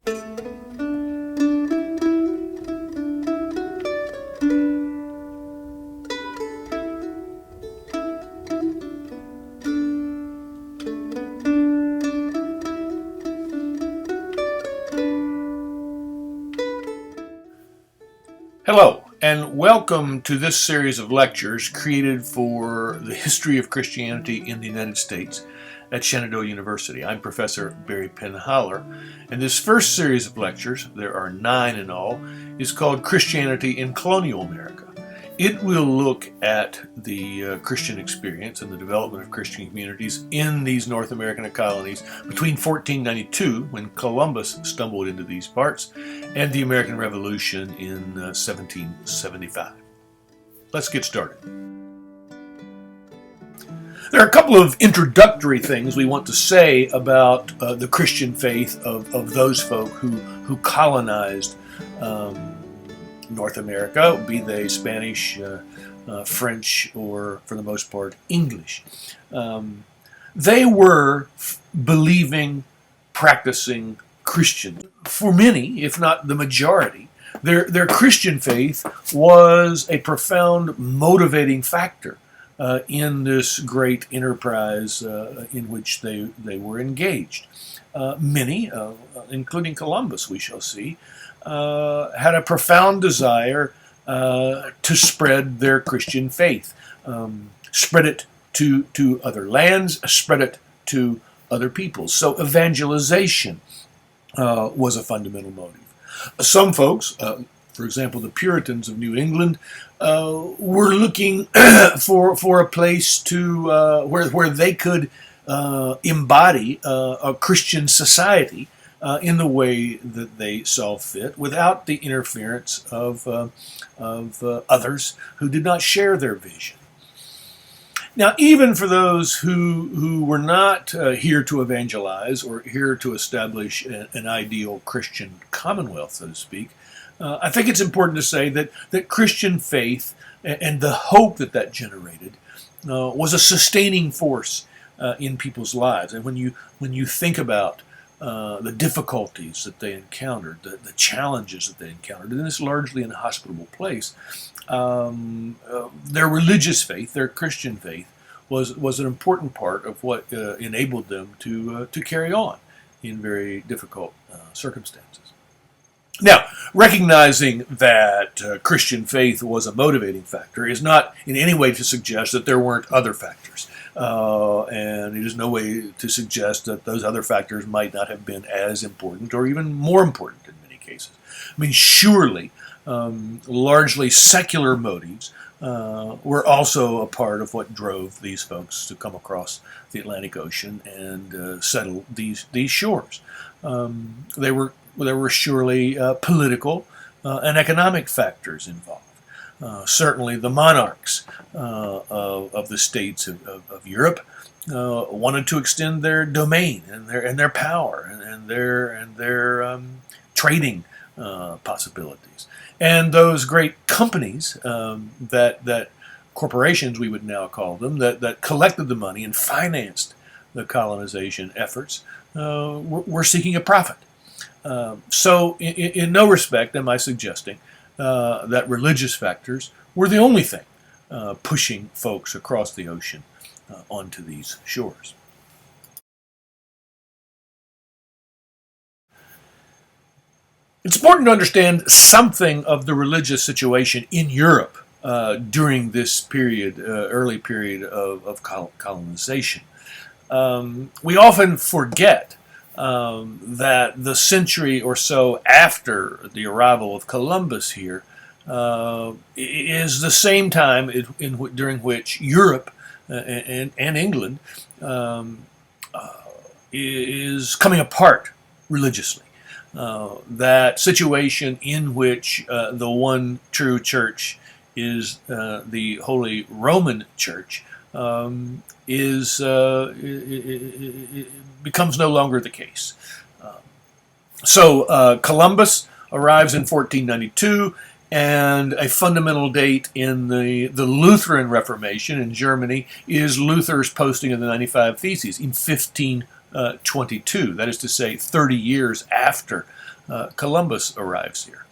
Hello, and welcome to this series of lectures created for the history of Christianity in the United States at Shenandoah University. I'm Professor Barry Penhaller, and this first series of lectures, there are 9 in all, is called Christianity in Colonial America. It will look at the Christian experience and the development of Christian communities in these North American colonies between 1492, when Columbus stumbled into these parts, and the American Revolution in 1775. Let's get started. There are a couple of introductory things we want to say about the Christian faith of those folk who colonized North America, be they Spanish, French, or for the most part English. They were believing, practicing Christians. For many, if not the majority, their Christian faith was a profound motivating factor in this great enterprise in which they were engaged. Many, including Columbus, we shall see, had a profound desire to spread their Christian faith, spread it to other lands, spread it to other peoples. So evangelization was a fundamental motive. Some folks, for example, the Puritans of New England, were looking for a place to where they could embody a Christian society in the way that they saw fit, without the interference of others who did not share their vision. Now, even for those who were not here to evangelize or here to establish an ideal Christian commonwealth, so to speak, I think it's important to say that Christian faith and the hope that generated was a sustaining force in people's lives. And when you think about the difficulties that they encountered, the challenges that they encountered in this largely inhospitable place, their religious faith, their Christian faith, was an important part of what enabled them to carry on in very difficult circumstances. Now, recognizing that Christian faith was a motivating factor is not in any way to suggest that there weren't other factors. And it is no way to suggest that those other factors might not have been as important or even more important in many cases. I mean, surely largely secular motives were also a part of what drove these folks to come across the Atlantic Ocean and settle these shores. There were surely political and economic factors involved. Certainly the monarchs of the states of Europe wanted to extend their domain and their power and their trading possibilities. And those great companies that corporations, we would now call them, that collected the money and financed the colonization efforts were seeking a profit. So in no respect am I suggesting that religious factors were the only thing pushing folks across the ocean onto these shores. It's important to understand something of the religious situation in Europe during this period, early period of colonization. We often forget that the century or so after the arrival of Columbus here is the same time during which Europe and England is coming apart religiously. That situation in which the one true church is the Holy Roman Church becomes no longer the case. So Columbus arrives in 1492, and a fundamental date in the Lutheran Reformation in Germany is Luther's posting of the 95 Theses in 15 1522. That is to say, 30 years after Columbus arrives here.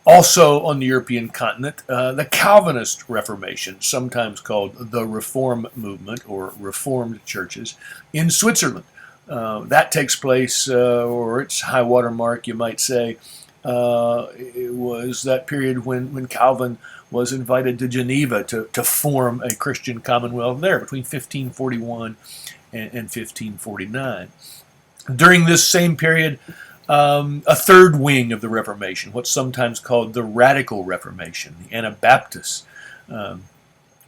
Also on the European continent, the Calvinist Reformation, sometimes called the Reform Movement or Reformed churches, in Switzerland. That takes place, or its high water mark, you might say, it was that period when Calvin was invited to Geneva to form a Christian commonwealth there between 1541 and 1549. During this same period, a third wing of the Reformation, what's sometimes called the Radical Reformation, the Anabaptists,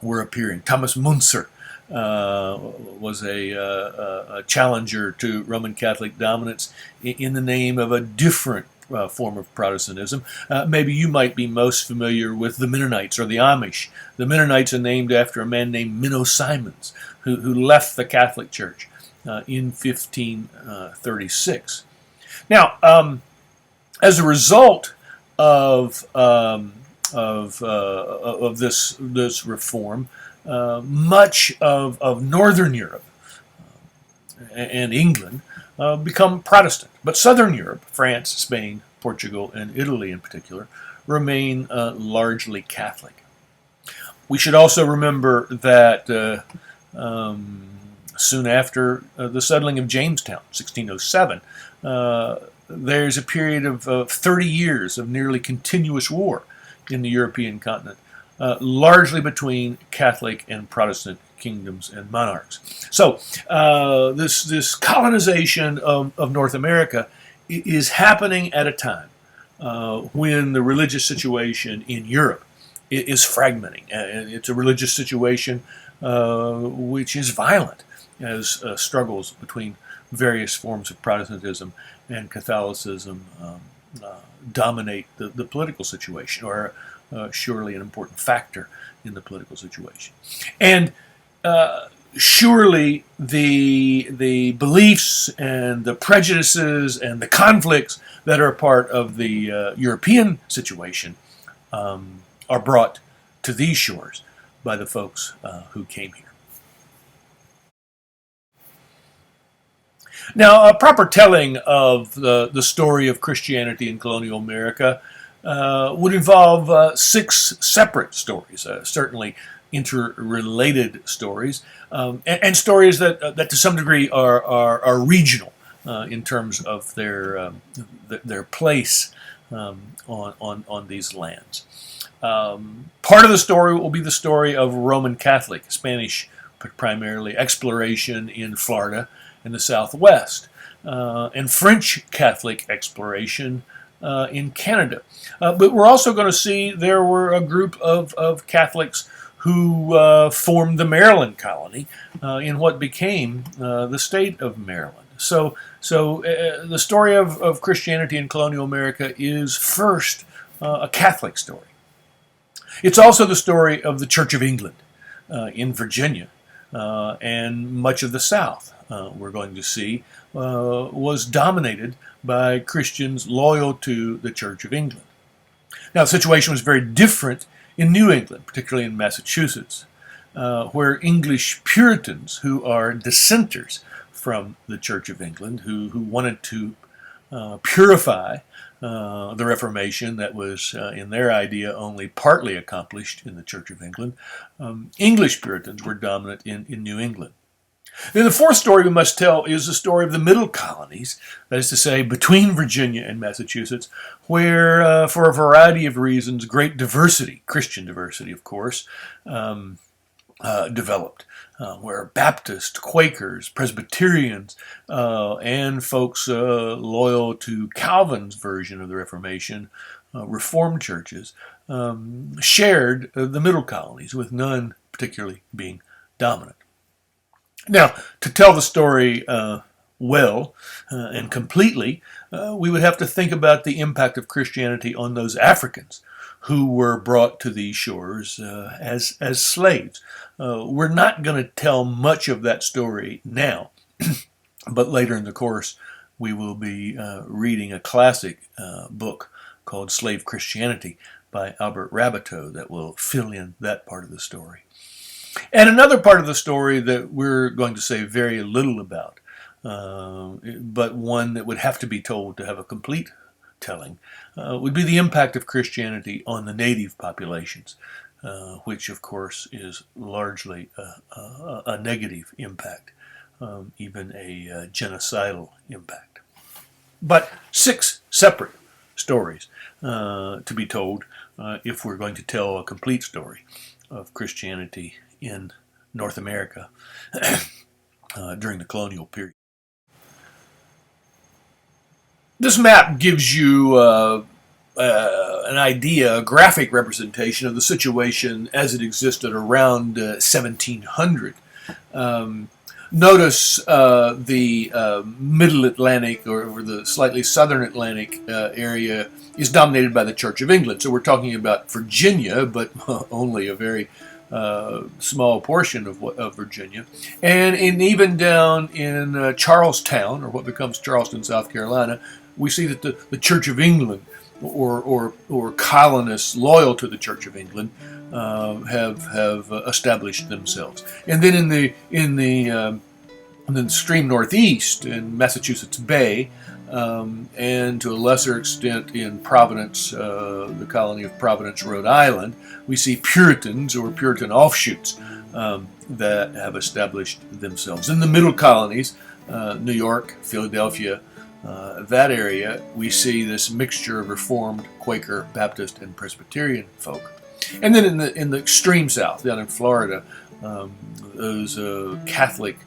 were appearing. Thomas Müntzer was a challenger to Roman Catholic dominance in the name of a different form of Protestantism. Maybe you might be most familiar with the Mennonites or the Amish. The Mennonites are named after a man named Menno Simons, who left the Catholic Church in 1536. Now, as a result of this reform, much of Northern Europe and England become Protestant, but Southern Europe, France, Spain, Portugal, and Italy in particular, remain largely Catholic. We should also remember that soon after the settling of Jamestown, 1607, there's a period of 30 years of nearly continuous war in the European continent, largely between Catholic and Protestant kingdoms and monarchs. So this colonization of North America is happening at a time when the religious situation in Europe is fragmenting. It's a religious situation which is violent, as struggles between various forms of Protestantism and Catholicism dominate the political situation, or surely an important factor in the political situation. And surely the beliefs and the prejudices and the conflicts that are a part of the European situation are brought to these shores by the folks who came here. Now, a proper telling of the story of Christianity in colonial America would involve 6 separate stories, certainly interrelated stories, and stories that to some degree are regional in terms of their place on these lands. Part of the story will be the story of Roman Catholic, Spanish primarily, exploration in Florida and the Southwest, and French Catholic exploration in Canada. But we're also going to see there were a group of Catholics who formed the Maryland colony in what became the state of Maryland. So the story of Christianity in colonial America is first a Catholic story. It's also the story of the Church of England in Virginia and much of the South. We're going to see was dominated by Christians loyal to the Church of England. Now, the situation was very different in New England, particularly in Massachusetts, where English Puritans, who are dissenters from the Church of England, who wanted to purify the Reformation that was, in their idea, only partly accomplished in the Church of England, English Puritans were dominant in New England. Then the fourth story we must tell is the story of the middle colonies, that is to say, between Virginia and Massachusetts, where, for a variety of reasons, great diversity, Christian diversity, of course, developed, where Baptists, Quakers, Presbyterians, and folks loyal to Calvin's version of the Reformation, Reformed churches, shared the middle colonies, with none particularly being dominant. Now, to tell the story well and completely, we would have to think about the impact of Christianity on those Africans who were brought to these shores as slaves. We're not going to tell much of that story now, but later in the course we will be reading a classic book called Slave Christianity by Albert Rabateau that will fill in that part of the story. And another part of the story that we're going to say very little about but one that would have to be told to have a complete telling, would be the impact of Christianity on the native populations, which of course is largely a negative impact, even a genocidal impact. But 6 separate stories to be told if we're going to tell a complete story of Christianity in North America during the colonial period. This map gives you an idea, a graphic representation of the situation as it existed around 1700. Notice the middle Atlantic or the slightly southern Atlantic area is dominated by the Church of England. So we're talking about Virginia, but only a very small portion of Virginia. And even down in Charlestown, or what becomes Charleston, South Carolina, we see that the Church of England or colonists loyal to the Church of England have established themselves. And then in the extreme northeast in Massachusetts Bay, and to a lesser extent in Providence, the colony of Providence, Rhode Island, we see Puritans or Puritan offshoots that have established themselves. In the middle colonies, New York, Philadelphia, that area, we see this mixture of Reformed, Quaker, Baptist, and Presbyterian folk. And then in the extreme south, down in Florida, those Catholic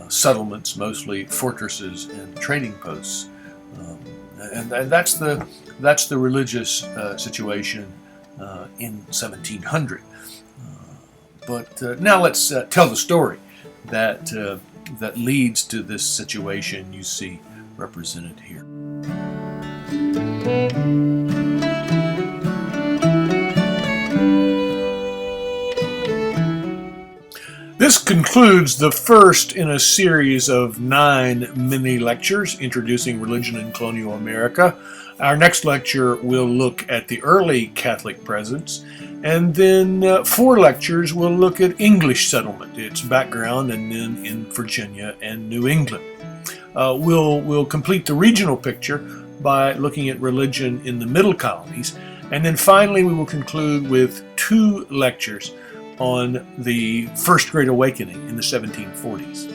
settlements, mostly fortresses and trading posts, and that's the religious situation in 1700. But now let's tell the story that leads to this situation you see represented here. This concludes the first in a series of 9 mini lectures introducing religion in colonial America. Our next lecture will look at the early Catholic presence, and then 4 lectures will look at English settlement, its background, and then in Virginia and New England. We'll complete the regional picture by looking at religion in the middle colonies, and then finally we will conclude with 2 lectures on the First Great Awakening in the 1740s.